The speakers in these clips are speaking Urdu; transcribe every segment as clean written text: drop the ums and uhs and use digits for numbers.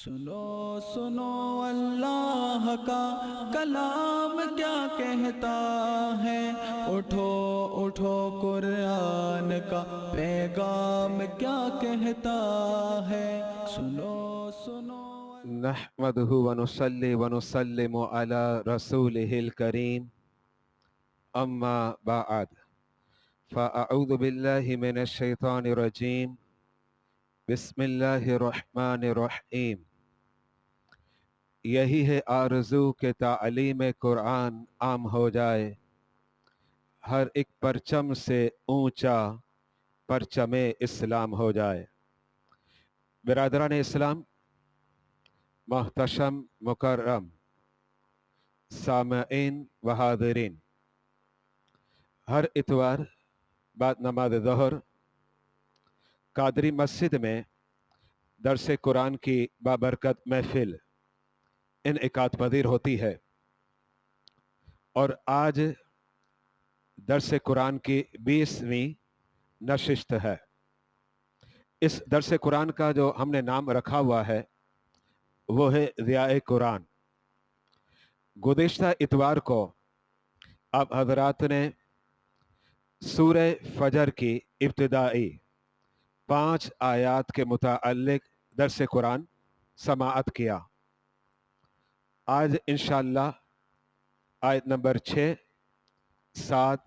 سنو سنو اللہ کا کلام کیا کہتا ہے، اٹھو اٹھو قرآن کا پیغام کیا کہتا ہے، سنو سنو نحمده ونصلي ونسلم على رسوله الكريم اما بعد فاعوذ بالله من الشيطان الرجيم بسم الله الرحمن الرحیم۔ یہی ہے آرزو کہ تعلیم قرآن عام ہو جائے، ہر ایک پرچم سے اونچا پرچم اسلام ہو جائے۔ برادران اسلام، محتشم مکرم سامعین و حاضرین، ہر اتوار بعد نماز ظہر قادری مسجد میں درس قرآن کی بابرکت محفل انعقاد پذیر ہوتی ہے، اور آج درس قرآن کی 20ویں نشست ہے۔ اس درس قرآن کا جو ہم نے نام رکھا ہوا ہے وہ ہے ضیاء قرآن۔ گزشتہ اتوار کو آپ حضرات نے سورہ فجر کی ابتدائی 5 آیات کے متعلق درس قرآن سماعت کیا۔ آج انشاءاللہ آیت نمبر 6، 7،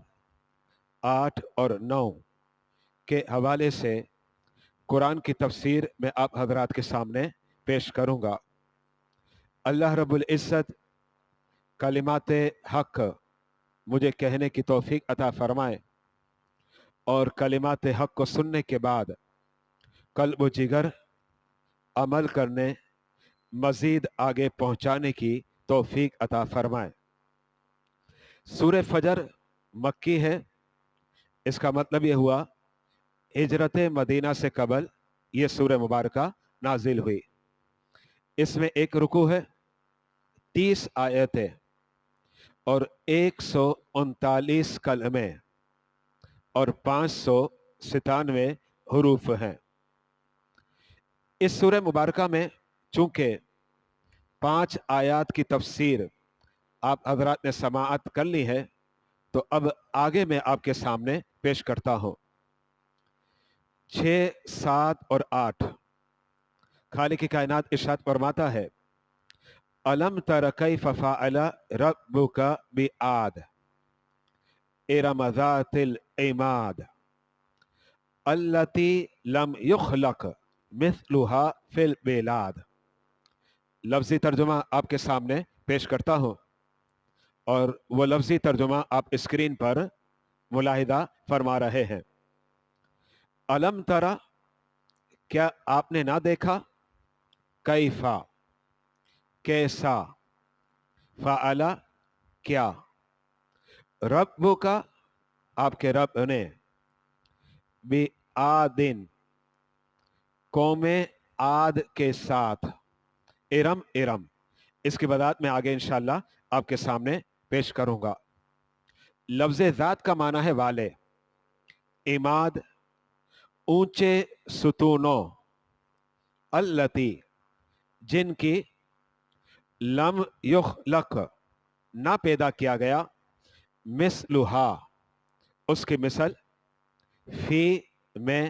8 اور 9 کے حوالے سے قرآن کی تفسیر میں آپ حضرات کے سامنے پیش کروں گا۔ اللہ رب العزت کلمات حق مجھے کہنے کی توفیق عطا فرمائے، اور کلمات حق کو سننے کے بعد قلب و جگر عمل کرنے، مزید آگے پہنچانے کی توفیق عطا فرمائے۔ سورہ فجر مکی ہے، اس کا مطلب یہ ہوا ہجرت مدینہ سے قبل یہ سورہ مبارکہ نازل ہوئی۔ اس میں ایک رکوع ہے، 30 آیتیں اور 139 کلمے اور 597 حروف ہیں۔ اس سورہ مبارکہ میں چونکہ 5 آیات کی تفسیر آپ حضرات نے سماعت کر لی ہے، تو اب آگے میں آپ کے سامنے پیش کرتا ہوں۔ 6، 7 اور 8 خالق کائنات ارشاد فرماتا ہے: الم تر کیف فعل ربک بعاد ارم ذات العماد التی لم یخلق مثلها فی البلاد۔ لفظی ترجمہ آپ کے سامنے پیش کرتا ہوں، اور وہ لفظی ترجمہ آپ اسکرین پر ملاحظہ فرما رہے ہیں۔ الم ترا، کیا آپ نے نہ دیکھا، کیفا کیسا، فعل کیا، رب کا آپ کے رب نے، بعادن قوم عاد کے ساتھ، ارم ارم، اس کی وضاحت میں آگے انشاءاللہ آپ کے سامنے پیش کروں گا۔ لفظ ذات کا معنی ہے والے، عماد اونچے ستونوں، التی جن کی لم یخلق نہ پیدا کیا گیا، مثلہا اس کی مثل، فی میں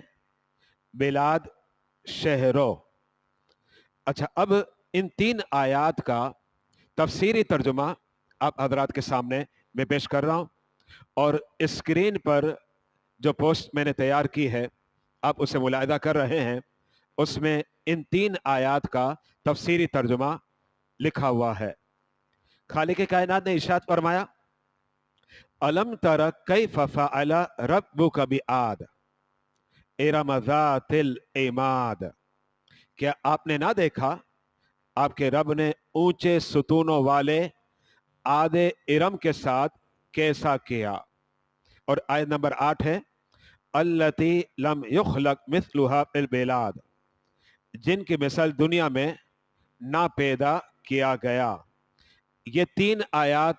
بلاد شہروں۔ اچھا، اب ان 3 آیات کا تفسیری ترجمہ آپ حضرات کے سامنے میں پیش کر رہا ہوں، اور اسکرین پر جو پوسٹ میں نے تیار کی ہے آپ اسے ملاحظہ کر رہے ہیں، اس میں ان 3 آیات کا تفسیری ترجمہ لکھا ہوا ہے۔ خالق کائنات نے ارشاد فرمایا: الم تر کیف فعل ربک بعاد ارم ذات العماد۔ کیا آپ نے نہ دیکھا آپ کے رب نے اونچے ستونوں والے عاد ارم کے ساتھ کیسا کیا۔ اور آیت نمبر 8 ہے: التی لم یخلق مثلها فی البلاد، جن کی مثل دنیا میں نہ پیدا کیا گیا۔ یہ 3 آیات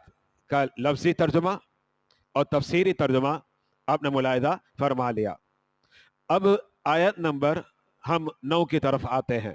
کا لفظی ترجمہ اور تفسیری ترجمہ آپ نے ملاحظہ فرما لیا۔ اب آیت نمبر ہم 9 کی طرف آتے ہیں۔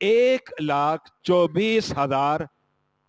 1,24,000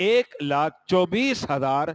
1,24,000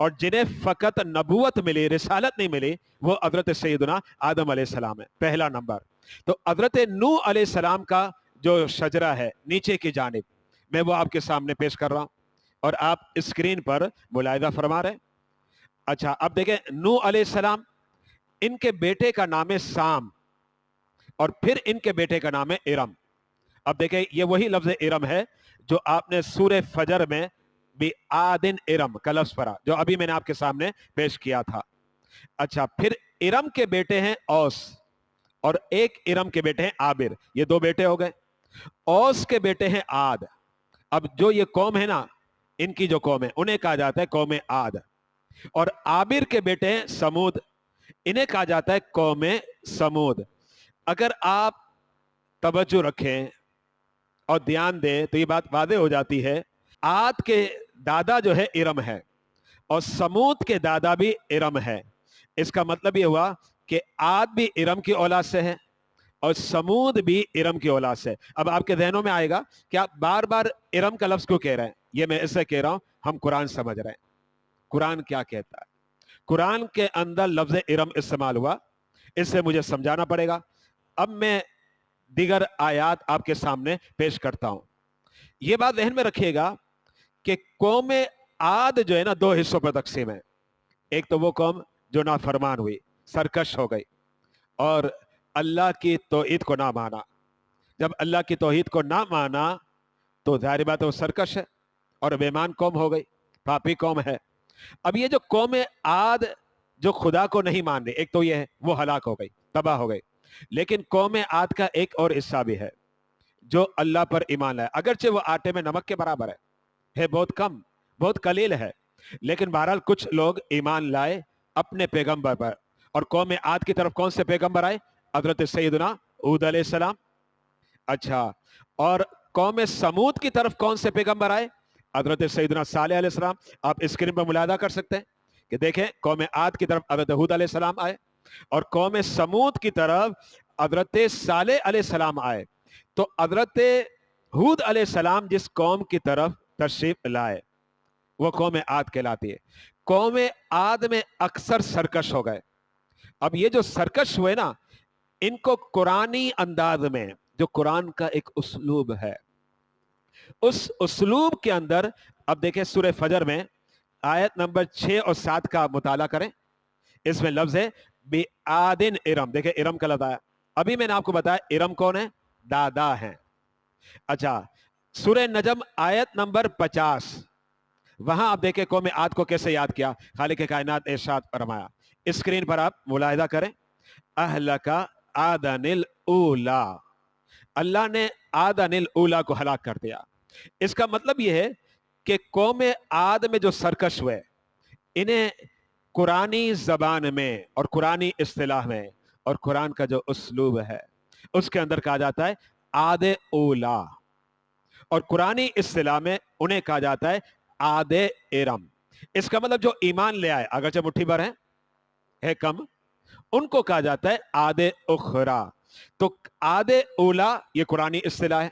اور جنہیں فقط نبوت ملی، رسالت نہیں ملی، وہ حضرت سیدنا آدم علیہ السلام ہے، پہلا نمبر۔ تو حضرت نوح علیہ السلام کا جو شجرہ ہے نیچے کی جانب، میں وہ آپ کے سامنے پیش کر رہا ہوں اور آپ اسکرین پر ملاحظہ فرما رہے ہیں۔ اچھا اب دیکھیں، نوح علیہ السلام، ان کے بیٹے کا نام ہے سام، اور پھر ان کے بیٹے کا نام ہے ارم۔ اب دیکھیں یہ وہی لفظ ارم ہے جو آپ نے سورہ فجر میں بھی آدن ارم کا لفظ پڑھا، جو ابھی میں نے آپ کے سامنے پیش کیا تھا۔ اچھا پھر ارم کے بیٹے ہیں اوس، اور ایک ارم کے بیٹے ہیں عابر، یہ دو بیٹے ہو گئے۔ اوس کے بیٹے ہیں عاد۔ اب جو یہ قوم ہے نا، ان کی جو قوم ہے انہیں کہا جاتا ہے قوم عاد۔ اور عابر کے بیٹے ہیں سمود، انہیں کہا جاتا ہے قوم سمود۔ اگر آپ توجہ رکھیں اور دھیان دیں تو یہ بات واضح ہو جاتی ہے، عاد کے دادا جو ہے ارم ہے، اور سمود کے دادا بھی ارم ہے۔ اس کا مطلب یہ ہوا کہ عاد بھی ارم کی اولاد سے ہے اور سمود بھی ارم کی اولاد سے۔ اب آپ کے ذہنوں میں آئے گا کہ آپ بار بار ارم کا لفظ کیوں کہہ رہے ہیں؟ یہ میں اس سے کہہ رہا ہوں، ہم قرآن سمجھ رہے ہیں، قرآن کیا کہتا ہے۔ قرآن کے اندر لفظ ارم استعمال ہوا، اس سے مجھے سمجھانا پڑے گا۔ اب میں دیگر آیات آپ کے سامنے پیش کرتا ہوں۔ یہ بات ذہن میں رکھیے گا کہ قوم عاد جو ہے نا، دو حصوں پر تقسیم ہے۔ ایک تو وہ قوم جو نافرمان ہوئی، سرکش ہو گئی اور اللہ کی توحید کو نہ مانا۔ جب اللہ کی توحید کو نہ مانا تو ظاہر بات ہے وہ سرکش ہے اور بے ایمان قوم ہو گئی، پاپی قوم ہے۔ اب یہ جو قوم عاد جو خدا کو نہیں مان رہی، ایک تو یہ ہے وہ ہلاک ہو گئی، تباہ ہو گئی۔ لیکن قوم عاد کا ایک اور حصہ بھی ہے جو اللہ پر ایمان لائے، اگرچہ وہ آٹے میں نمک کے برابر ہے بہت کم، بہت قلیل ہے، لیکن بہرحال کچھ لوگ ایمان لائے اپنے پیغمبر پر۔ اور قوم عاد کی طرف کون سے پیغمبر آئے؟ حضرت سیدنا ہود علیہ السلام۔ اچھا، اور قوم سمود کی طرف کون سے پیغمبر آئے؟ حضرت سیدنا صالح علیہ السلام۔ آپ اسکرین پر ملاحظہ کر سکتے ہیں کہ دیکھیں قوم عاد کی طرف حضرت ہود علیہ السلام آئے اور قوم سمود کی طرف حضرت صالح علیہ السلام آئے۔ تو حضرت ہود علیہ السلام جس قوم کی طرف تشریف لائے وہ قوم عاد کہلاتی ہے۔ قوم عاد میں اکثر سرکش ہو گئے۔ اب یہ جو سرکش ہوئے نا، ان کو قرآنی انداز میں، جو قرآن کا ایک اسلوب ہے، اس اسلوب کے اندر، اب دیکھیں سورہ فجر میں آیت نمبر 6 اور 7 کا مطالعہ کریں، اس میں لفظ ہے بِعَادٍ ارم۔ دیکھیں ارم کا لفظ آیا، ابھی میں نے آپ کو بتایا ارم کون ہے؟ دادا ہیں۔ اچھا سورہ نجم آیت نمبر 50، وہاں آپ دیکھیں قوم عاد کو کیسے یاد کیا، خالق کائنات ارشاد فرمایا، اسکرین پر آپ ملاحظہ کریں، اہلک عادن الاولا، اللہ نے عادن الاولا کو ہلاک کر دیا۔ اس کا مطلب یہ ہے کہ قوم عاد میں جو سرکش ہوئے، انہیں قرآنی زبان میں اور قرآنی اصطلاح میں اور قرآن کا جو اسلوب ہے اس کے اندر کہا جاتا ہے عاد اولا، اور قرآنی اصطلاح میں انہیں کہا جاتا ہے عاد ارم۔ اس کا مطلب جو ایمان لے آئے، اگرچہ مٹھی بھر ہے کم، ان کو کہا جاتا ہے عاد اخرا۔ تو عاد اولا یہ قرآنی اصطلاح ہے،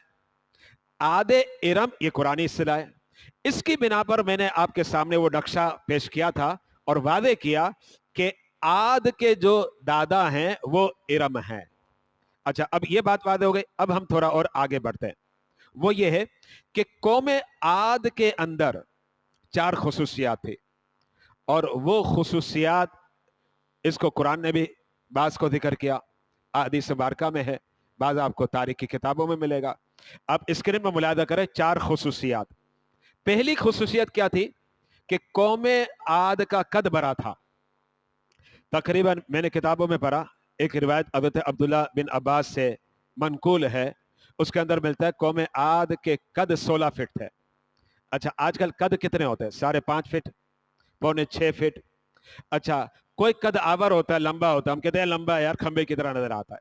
عاد ارم یہ قرآنی اصطلاح ہے۔ اس کی بنا پر میں نے آپ کے سامنے وہ نقشہ پیش کیا تھا اور واضح کیا کہ عاد کے جو دادا ہیں وہ ارم ہیں۔ اچھا اب یہ بات واضح ہو گئی، اب ہم تھوڑا اور آگے بڑھتے ہیں۔ وہ یہ ہے کہ قوم عاد کے اندر 4 خصوصیات تھی، اور وہ خصوصیات اس کو قرآن نے بھی بعض کو ذکر کیا، احادیث مبارکہ میں ہے، بعض آپ کو تاریخ کی کتابوں میں ملے گا۔ اب اسکرین میں ملاحظہ کریں 4 خصوصیات۔ پہلی خصوصیت کیا تھی کہ قوم عاد کا قد بڑا تھا۔ تقریباً میں نے کتابوں میں پڑھا، ایک روایت حضرت عبداللہ بن عباس سے منقول ہے، اس کے اندر ملتا ہے قوم عاد کے قد 16 فٹ تھے۔ اچھا آج کل قد کتنے ہوتے ہیں؟ 5.5 فٹ، 6.25 فٹ۔ اچھا کوئی قد آور ہوتا ہے، لمبا ہوتا ہے، ہم کہتے ہیں لمبا ہے یار، کھمبے کی طرح نظر آتا ہے،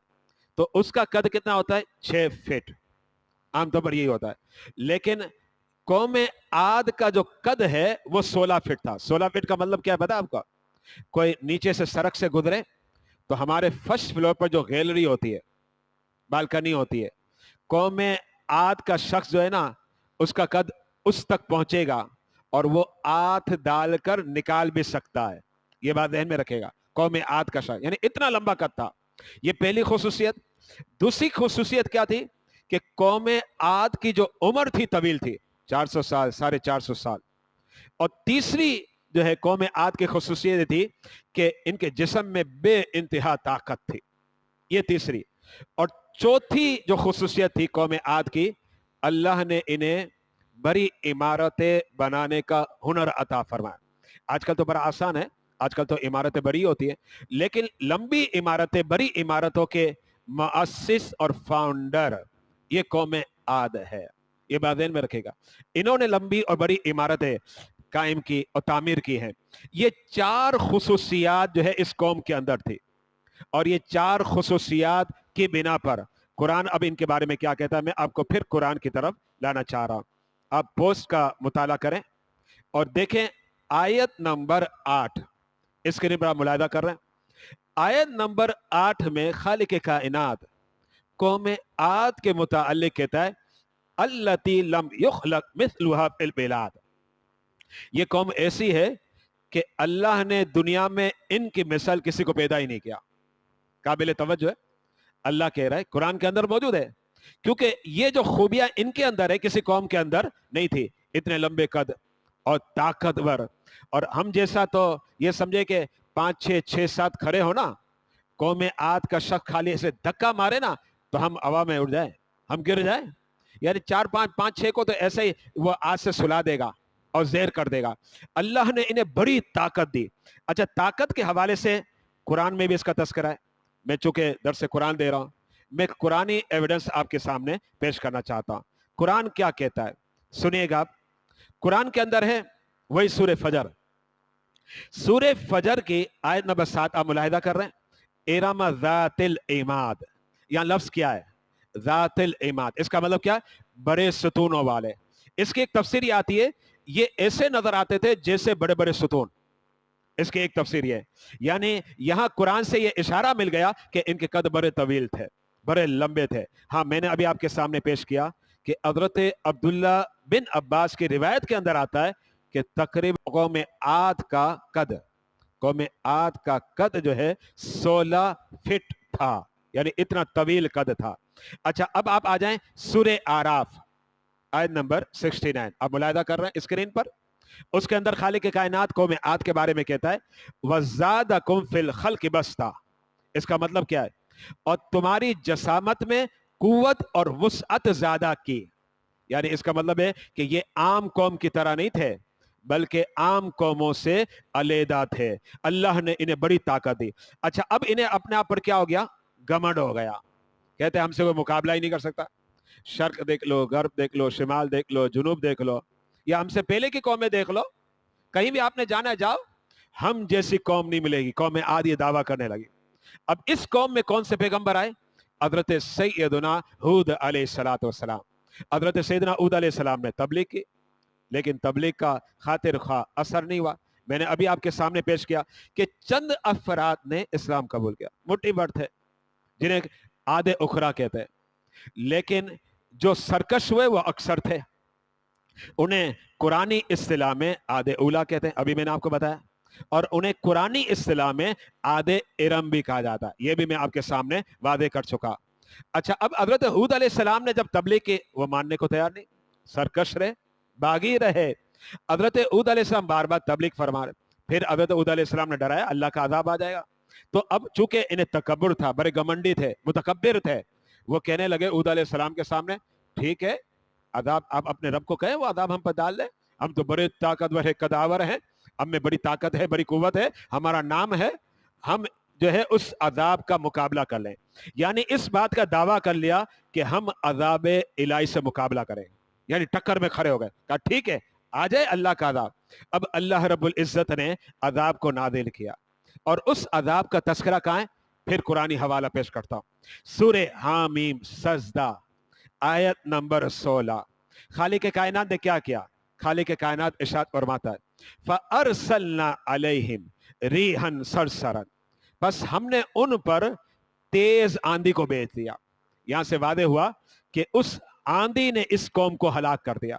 تو اس کا قد کتنا ہوتا ہے؟ 6 فٹ، عام طور پر یہی ہوتا ہے۔ لیکن قوم عاد کا جو قد ہے وہ 16 فٹ تھا۔ 16 فٹ کا مطلب کیا ہے پتا آپ کو؟ کوئی نیچے سے سڑک سے گزرے تو ہمارے فرسٹ فلور پر جو گیلری ہوتی ہے، بالکنی ہوتی ہے، قوم عاد کا شخص جو ہے نا، اس کا قد اس تک پہنچے گا اور وہ آتھ ڈال کر نکال بھی سکتا ہے. یہ بات ذہن میں رکھے گا. قوم عاد کا شخص یعنی اتنا لمبا قد تھا. یہ پہلی خصوصیت. دوسری خصوصیت کیا تھی کہ قوم عاد کی جو عمر تھی طویل تھی, 400 سال, 450 سال. اور تیسری جو ہے قوم عاد کی خصوصیت تھی کہ ان کے جسم میں بے انتہا طاقت تھی. یہ تیسری. اور چوتھی جو خصوصیت تھی قوم عاد کی, اللہ نے انہیں بڑی عمارتیں بنانے کا ہنر عطا فرمایا. آج کل تو بڑا آسان ہے, آج کل تو عمارتیں بڑی ہوتی ہیں, لیکن لمبی عمارتیں, بڑی عمارتوں کے مؤسس اور فاؤنڈر یہ قوم عاد ہے. یہ بات ذہن میں رکھے گا. انہوں نے لمبی اور بڑی عمارتیں قائم کی اور تعمیر کی ہیں. یہ 4 خصوصیات جو ہے اس قوم کے اندر تھی, اور یہ 4 خصوصیات کی بنا پر قرآن اب ان کے بارے میں کیا کہتا ہے, میں آپ کو پھر قرآن کی طرف لانا چاہ رہا ہوں. آپ پوسٹ کا مطالعہ کریں اور دیکھیں آیت نمبر 8 اسکرین پر آپ ملاحظہ کر رہے ہیں. آیت نمبر 8 میں خالق کائنات قوم عاد کے متعلق کہتا ہے التی لم یخلق مثلها فی البلاد. یہ قوم ایسی ہے کہ اللہ نے دنیا میں ان کی مثال کسی کو پیدا ہی نہیں کیا. قابل توجہ ہے, اللہ کہہ رہا ہے, قرآن کے اندر موجود ہے, کیونکہ یہ جو خوبیاں ان کے اندر ہے کسی قوم کے اندر نہیں تھی. اتنے لمبے قد اور طاقتور, اور ہم جیسا تو یہ سمجھے کہ 5 6 6 7 کھڑے ہو نا, قوم عاد کا شخص خالی ایسے دھکا مارے نا تو ہم ہوا میں اڑ جائیں, ہم گر جائیں. یعنی 4 5 5 6 کو تو ایسے ہی وہ آج سے سلا دے گا اور زیر کر دے گا. اللہ نے انہیں بڑی طاقت دی. اچھا, طاقت کے حوالے سے قرآن میں بھی اس کا تذکرہ ہے. میں چونکہ درس قرآن دے رہا ہوں, میں قرآنی ایویڈنس آپ کے سامنے پیش کرنا چاہتا ہوں. قرآن کیا کہتا ہے سنیے گا آپ. قرآن کے اندر ہے وہی سورہ فجر. سورہ فجر کی آیت نمبر 7 آپ ملاحظہ کر رہے ہیں, ارم ذات العماد. یہاں لفظ کیا ہے, ذات العماد. اس کا مطلب کیا ہے, بڑے ستونوں والے. اس کی ایک تفسیر یہ آتی ہے, یہ ایسے نظر آتے تھے جیسے بڑے بڑے ستون. اس کی ایک تفسیر یہ ہے, یعنی یہاں قرآن سے یہ اشارہ مل گیا کہ ان کے قد بڑے طویل تھے, بڑے لمبے تھے. ہاں, میں نے ابھی آپ کے سامنے پیش کیا کہ حضرت عبداللہ بن عباس کی روایت کے اندر آتا ہے کہ تقریباً قوم عاد کا قد جو ہے 16 فٹ تھا, یعنی اتنا طویل قد تھا. اچھا, اب آپ آ جائیں سورہ آراف آیت نمبر 69. آپ ملاحظہ کر رہے ہیں اسکرین پر. اس کے اندر خالق کائنات قوم عاد کے بارے میں کہتا ہے وَزَادَكُمْ فِي الْخَلْقِ بَسْطًا. اس کا مطلب کیا ہے, اور تمہاری جسامت میں قوت اور وسعت زیادہ کی. یعنی اس کا مطلب ہے کہ یہ عام قوم کی طرح نہیں تھے, بلکہ عام قوموں سے علیحدہ تھے. اللہ نے انہیں بڑی طاقت دی. اچھا, اب انہیں اپنے آپ پر کیا ہو گیا, گھمنڈ ہو گیا. کہتے ہیں ہم سے کوئی مقابلہ ہی نہیں کر سکتا. شرق دیکھ لو, غرب دیکھ لو, شمال دیکھ لو, جنوب دیکھ لو, یا ہم سے پہلے کی قومیں دیکھ لو, کہیں بھی آپ نے جانا ہے جاؤ, ہم جیسی قوم نہیں ملے گی. قوم عاد یہ دعویٰ کرنے لگی. اب اس قوم میں کون سے پیغمبر آئے, حضرت سیدنا ہود علیہ السلام. حضرت سیدنا ہود علیہ السلام نے تبلیغ کی, لیکن تبلیغ کا خاطر خواہ اثر نہیں ہوا. میں نے ابھی آپ کے سامنے پیش کیا کہ چند افراد نے اسلام قبول کیا, مٹھی بھر تھے, جنہیں عاد اخرى کہتے ہیں. لیکن جو سرکش ہوئے وہ اکثر تھے, انہیں قرآنی اصطلاح میں عاد اولا کہتے ہیں, ابھی میں نے آپ کو بتایا. اور انہیں قرآنی اصطلاح میں عاد ارم بھی کہا جاتا ہے, یہ بھی میں آپ کے سامنے واضح کر چکا. اچھا, اب حضرت ہود علیہ السلام نے جب تبلیغ کی, وہ ماننے کو تیار نہیں, سرکش رہے, باغی رہے. حضرت ہود علیہ السلام بار بار تبلیغ فرما رہے. پھر حضرت ہود علیہ السلام نے ڈرایا اللہ کا عذاب آ جائے گا. تو اب چونکہ انہیں تکبر تھا, بڑے گمنڈی تھے, متکبر تھے, وہ کہنے لگے ہود علیہ السلام کے سامنے, ٹھیک ہے عذاب آپ اپنے رب کو کہیں وہ عذاب ہم پر ڈال دیں, ہم تو بڑے طاقتور ہے, قداور ہیں, ہم میں بڑی طاقت ہے, بڑی قوت ہے, ہمارا نام ہے, ہم جو ہے اس عذاب کا مقابلہ کر لیں. یعنی اس بات کا دعویٰ کر لیا کہ ہم عذاب الہی سے مقابلہ کریں, یعنی ٹکر میں کھڑے ہو گئے, کہا ٹھیک ہے آ جائے اللہ کا عذاب. اب اللہ رب العزت نے عذاب کو نازل کیا, اور اس عذاب کا تذکرہ کہاں ہے, پھر قرآنی حوالہ پیش کرتا ہوں. سورہ حامیم سجدہ آیت نمبر 16. خالق کائنات نے کیا کیا, خالق کائنات ارشاد فرماتا ہے فَأَرْسَلْنَا عَلَيْهِمْ رِيحًا صَرْصَرًا. بس ہم نے ان پر تیز آندھی کو بھیج دیا. یہاں سے واضح ہوا کہ اس آندھی نے اس قوم کو ہلاک کر دیا.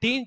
3